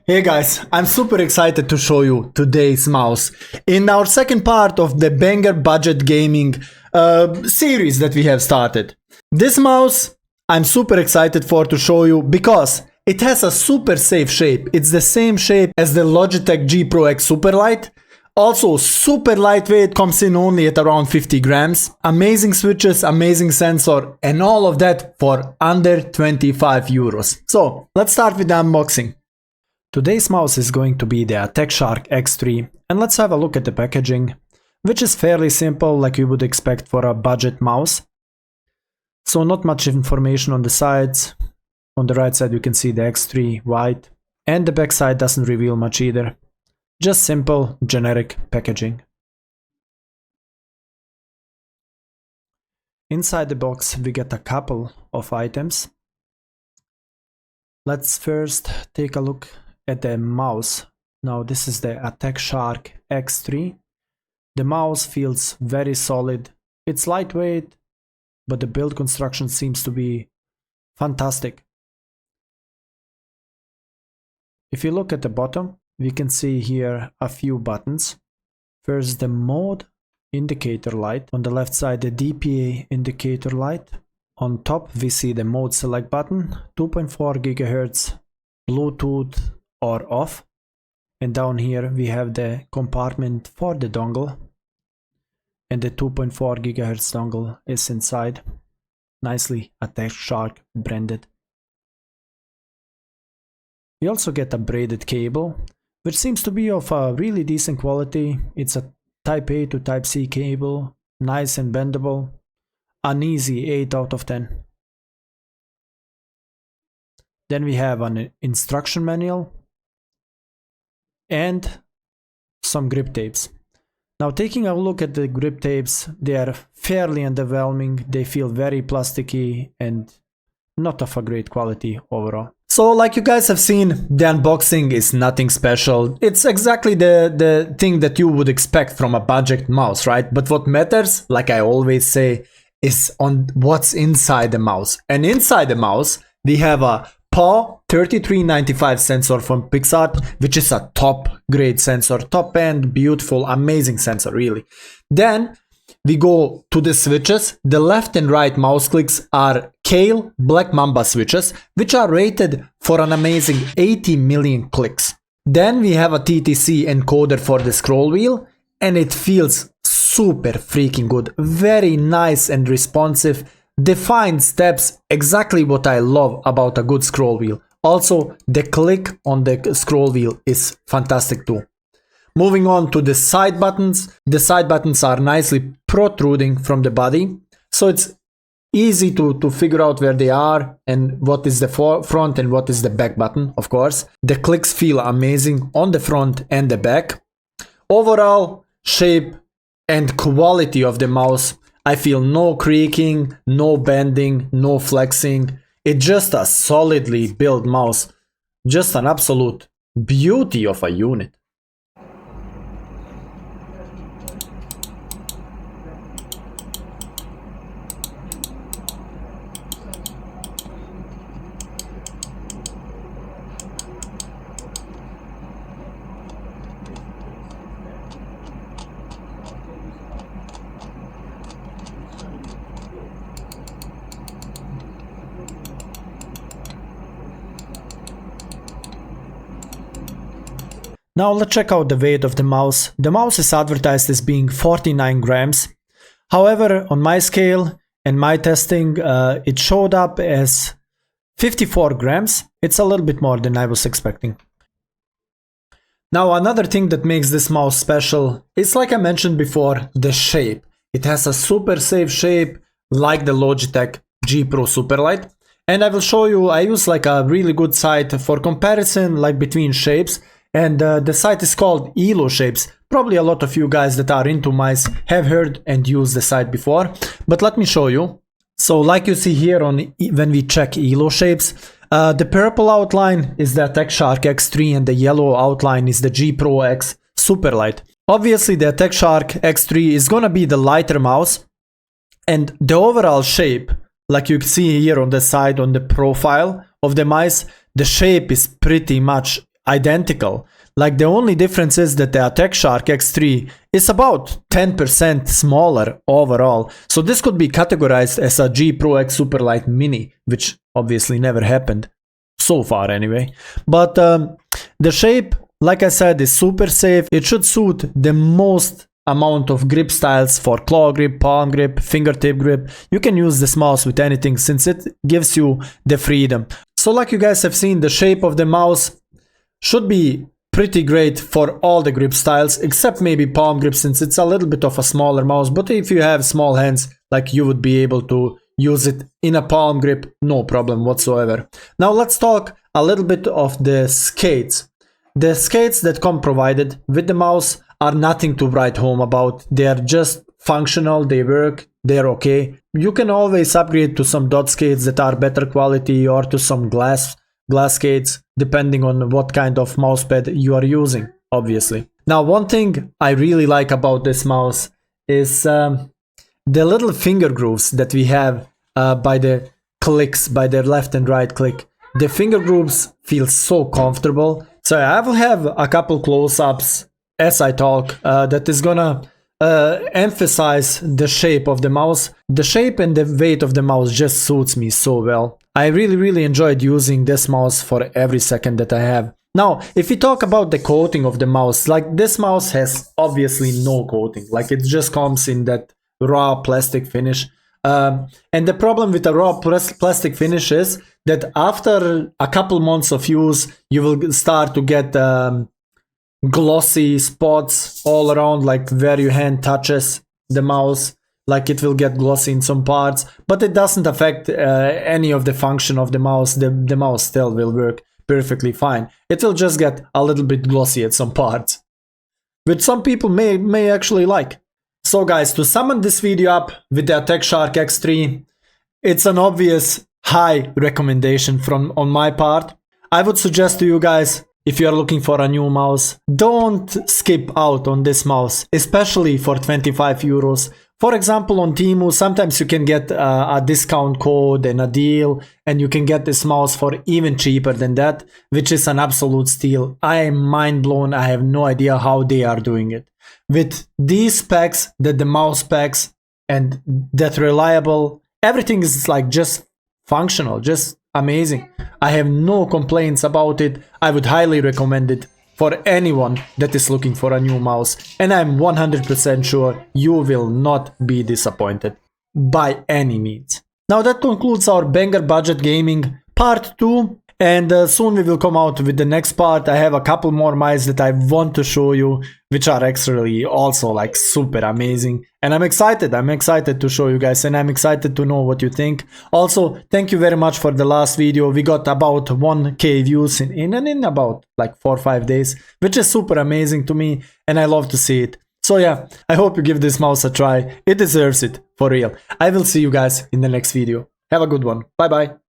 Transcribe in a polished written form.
Hey guys, I'm super excited to show you today's mouse in our second part of the banger budget gaming series that we have started. This mouse I'm super excited to show you because it has a super safe shape. It's the same shape as the Logitech G Pro X Superlight. Also super lightweight, comes in only at around 50 grams. Amazing switches, amazing sensor, and all of that for under 25 euros. So let's start with the unboxing. Today's mouse is going to be the TechShark X3, and let's have a look at the packaging, which is fairly simple like you would expect for a budget mouse. So not much information on the sides. On the right side you can see the X3 white, and the back side doesn't reveal much either. Just simple, generic packaging. Inside the box we get a couple of items. Let's first take a look at the mouse. Now this is the TechShark X3. The mouse feels very solid. It's lightweight, but the build construction seems to be fantastic. If you look at the bottom, we can see here a few buttons. First, the mode indicator light. On the left side, the DPA indicator light. On top, we see the mode select button, 2.4 GHz, Bluetooth or off. And down here, we have the compartment for the dongle. And the 2.4 GHz dongle is inside. Nicely a TechShark branded. We also get a braided cable, which seems to be of a really decent quality. It's a Type A to Type C cable, nice and bendable, an easy 8 out of 10. Then we have an instruction manual and some grip tapes. Now taking a look at the grip tapes, they are fairly underwhelming. They feel very plasticky and not of a great quality overall. So like you guys have seen, the unboxing is nothing special. It's exactly the thing that you would expect from a budget mouse, right? But what matters, like I always say, is on what's inside the mouse. And inside the mouse, we have a PAW 3395 sensor from PixArt, which is a top grade sensor, top end, beautiful, amazing sensor, really. Then we go to the switches. The left and right mouse clicks are Kale Black Mamba switches, which are rated for an amazing 80 million clicks. Then we have a TTC encoder for the scroll wheel, and it feels super freaking good. Very nice and responsive. Defined steps, exactly what I love about a good scroll wheel. Also, the click on the scroll wheel is fantastic too. Moving on to the side buttons. The side buttons are nicely protruding from the body, so it's easy to figure out where they are and what is the front and what is the back button, of course. The clicks feel amazing on the front and the back. Overall, shape and quality of the mouse, I feel no creaking, no bending, no flexing. It's just a solidly built mouse. Just an absolute beauty of a unit. Now let's check out the weight of the mouse. The mouse is advertised as being 49 grams. However, on my scale and my testing, it showed up as 54 grams. It's a little bit more than I was expecting. Now another thing that makes this mouse special is, like I mentioned before, the shape. It has a super safe shape like the Logitech G Pro Superlight. And I will show you, I use like a really good site for comparison like between shapes. And the site is called Elo Shapes. Probably a lot of you guys that are into mice have heard and used the site before, but let me show you. So like you see here when we check Elo Shapes, the purple outline is the TechShark X3 and the yellow outline is the G Pro X Superlight. Obviously the TechShark X3 is gonna be the lighter mouse, and the overall shape, like you see here on the side on the profile of the mice, the shape is pretty much identical. Like the only difference is that the Attack Shark X3 is about 10% smaller overall. So this could be categorized as a G Pro X Superlight Mini, which obviously never happened. So far anyway. But the shape, like I said, is super safe. It should suit the most amount of grip styles for claw grip, palm grip, fingertip grip. You can use this mouse with anything since it gives you the freedom. So like you guys have seen, the shape of the mouse should be pretty great for all the grip styles, except maybe palm grip since it's a little bit of a smaller mouse. But if you have small hands, like you would be able to use it in a palm grip, no problem whatsoever. Now let's talk a little bit of the skates. The skates that come provided with the mouse are nothing to write home about. They are just functional, they work, they're okay. You can always upgrade to some dot skates that are better quality or to some glass skates, depending on what kind of mousepad you are using, obviously. Now, one thing I really like about this mouse is the little finger grooves that we have by the clicks, by the left and right click. The finger grooves feel so comfortable. So I will have a couple close-ups as I talk that is gonna emphasize the shape of the mouse. The shape and the weight of the mouse just suits me so well. I really enjoyed using this mouse for every second that I have. Now, if we talk about the coating of the mouse, like this mouse has obviously no coating. Like it just comes in that raw plastic finish. And the problem with a raw plastic finish is that after a couple months of use, you will start to get glossy spots all around, like where your hand touches the mouse. Like it will get glossy in some parts, but it doesn't affect any of the function of the mouse. The mouse still will work perfectly fine. It will just get a little bit glossy at some parts, which some people may actually like. So guys, to sum this video up with the Attack Shark X3, it's an obvious high recommendation on my part. I would suggest to you guys, if you are looking for a new mouse, don't skip out on this mouse, especially for 25 euros. For example, on Temu, sometimes you can get a discount code and a deal, and you can get this mouse for even cheaper than that, which is an absolute steal. I am mind blown. I have no idea how they are doing it. With these specs, the mouse specs, and that reliable, everything is like just functional, just amazing. I have no complaints about it. I would highly recommend it for anyone that is looking for a new mouse, and I'm 100% sure you will not be disappointed by any means. Now that concludes our banger budget gaming part 2, and soon we will come out with the next part. I have a couple more mice that I want to show you, which are actually also like super amazing, and I'm excited to show you guys, and I'm excited to know what you think. Also, thank you very much for the last video. We got about 1k views in about like 4 or 5 days, which is super amazing to me, and I love to see it. So yeah, I hope you give this mouse a try. It deserves it, for real. I will see you guys in the next video. Have a good one. Bye bye.